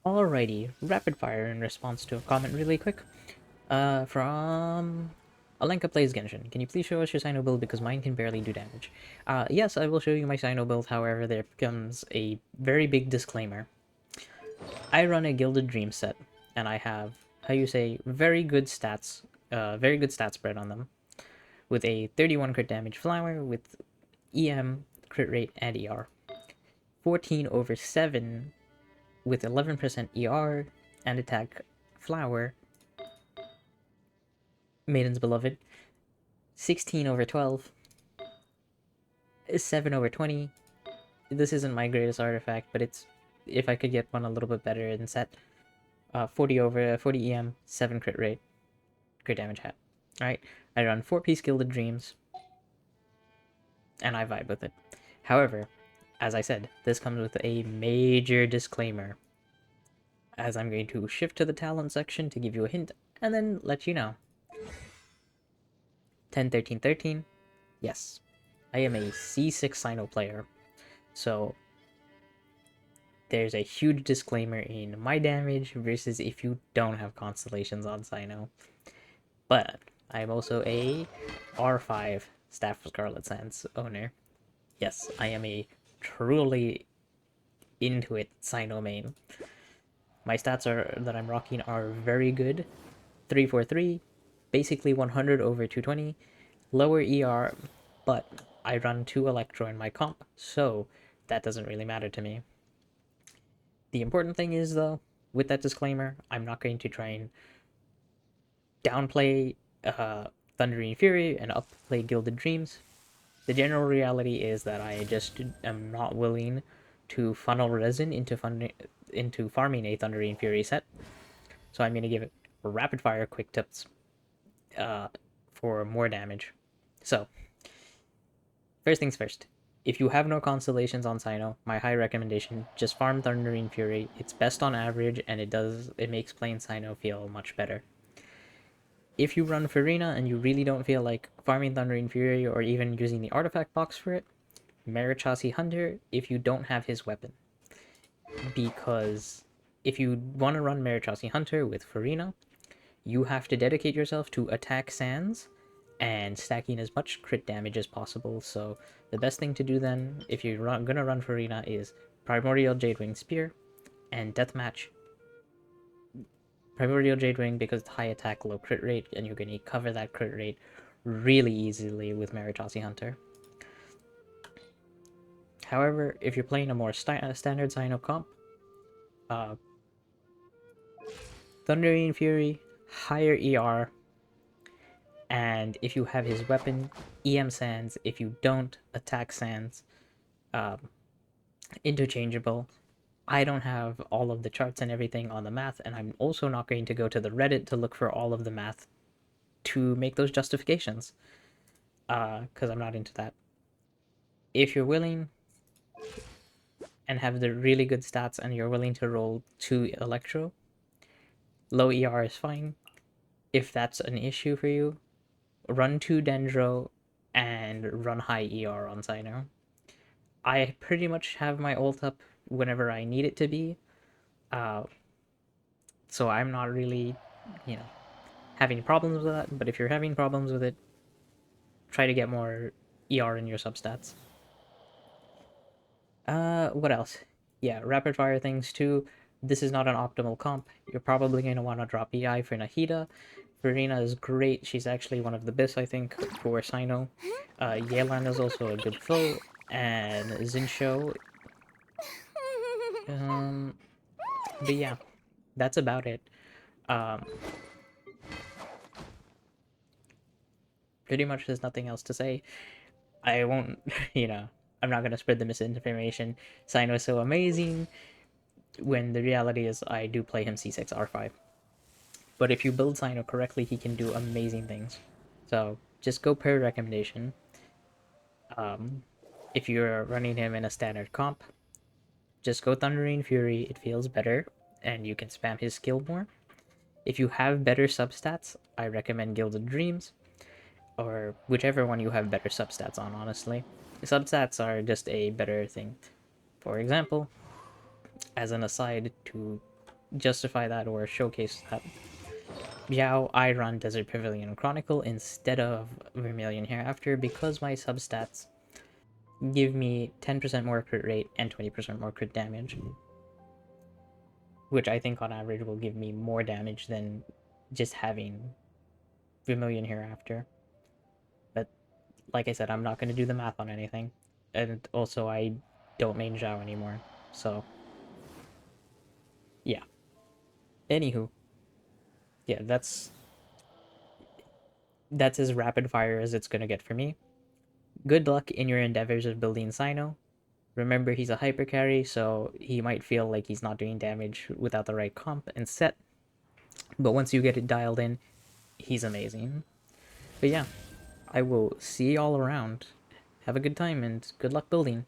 Alrighty, rapid fire in response to a comment really quick. From Alenka plays Genshin. Can you please show us your Cyno build because mine can barely do damage? Yes, I will show you my Cyno build, however, there comes a very big disclaimer. I run a Gilded Dream set, and I have, how you say, very good stat spread on them, with a 31 crit damage flower, with EM, crit rate, and ER. 14 over 7 with 11% ER and attack flower, Maiden's Beloved. 16 over 12 is 7 over 20. This isn't my greatest artifact, but it's if I could get one a little bit better in set. 40 over 40 EM, 7 crit rate, crit damage hat. Alright, I run 4-piece Gilded Dreams, and I vibe with it. However, as I said, this comes with a major disclaimer, as I'm going to shift to the talent section to give you a hint, and then let you know. 10, 13, 13. Yes, I am a C6 Cyno player, so there's a huge disclaimer in my damage versus if you don't have constellations on Cyno. But I'm also a R5 Staff of Scarlet Sands owner. Yes, I am a truly into it Cyno main. My stats that I'm rocking are very good. 343, basically 100 over 220, lower ER, but I run 2 Electro in my comp, so that doesn't really matter to me. The important thing is, though, with that disclaimer, I'm not going to try and downplay Thundering Fury and upplay Gilded Dreams. The general reality is that I just am not willing to funnel resin into farming a Thundering Fury set, so I'm going to give it rapid fire quick tips for more damage. So, first things first. If you have no constellations on Cyno, my high recommendation, just farm Thundering Fury. It's best on average, and it makes playing Cyno feel much better. If you run Farina and you really don't feel like farming Thundering Fury or even using the artifact box for it, Marichasi Hunter if you don't have his weapon. Because if you want to run Marichasi Hunter with Farina, you have to dedicate yourself to attack Sands and stacking as much crit damage as possible. So the best thing to do then, if you're gonna run Farina, is Primordial Jadewing Spear and Deathmatch. Primordial Jadewing because it's high attack, low crit rate, and you're gonna cover that crit rate really easily with Marichasi Hunter. However, if you're playing a more standard Cyno comp, uh, Thundering Fury, higher ER, and if you have his weapon, EM Sands. If you don't, attack Sands. Um, interchangeable. I don't have all of the charts and everything on the math, and I'm also not going to go to the Reddit to look for all of the math to make those justifications, because I'm not into that. If you're willing and have the really good stats and you're willing to roll 2 Electro, low ER is fine. If that's an issue for you, run 2 Dendro and run high ER on Cyno. I pretty much have my ult up whenever I need it to be, uh, so I'm not really, you know, having problems with that. But if you're having problems with it, try to get more ER in your substats. What else? Yeah, rapid fire things too. This is not an optimal comp. You're probably going to want to drop EI for Nahida. Verena is great. She's actually one of the best, I think, for Cyno. Yelan is also a good foe. And Zincho. But yeah, that's about it. Um, pretty much there's nothing else to say. I won't, I'm not going to spread the misinformation. Cyno is so amazing, when the reality is I do play him C6 R5. But if you build Cyno correctly, he can do amazing things. So just go per recommendation. If you're running him in a standard comp, just go Thundering Fury. It feels better, and you can spam his skill more. If you have better substats, I recommend Gilded Dreams, or whichever one you have better substats on, honestly. Substats are just a better thing. For example, as an aside to justify that or showcase that, yeah, I run Desert Pavilion Chronicle instead of Vermilion Hereafter because my substats give me 10% more crit rate and 20% more crit damage, which I think on average will give me more damage than just having Vermilion Hereafter. But like I said, I'm not going to do the math on anything. And also, I don't main Zhao anymore. So, yeah. Anywho, yeah, that's as rapid fire as it's going to get for me. Good luck in your endeavors of building Cyno. Remember, he's a hyper carry, so he might feel like he's not doing damage without the right comp and set. But once you get it dialed in, he's amazing. But yeah, I will see y'all around. Have a good time and good luck building.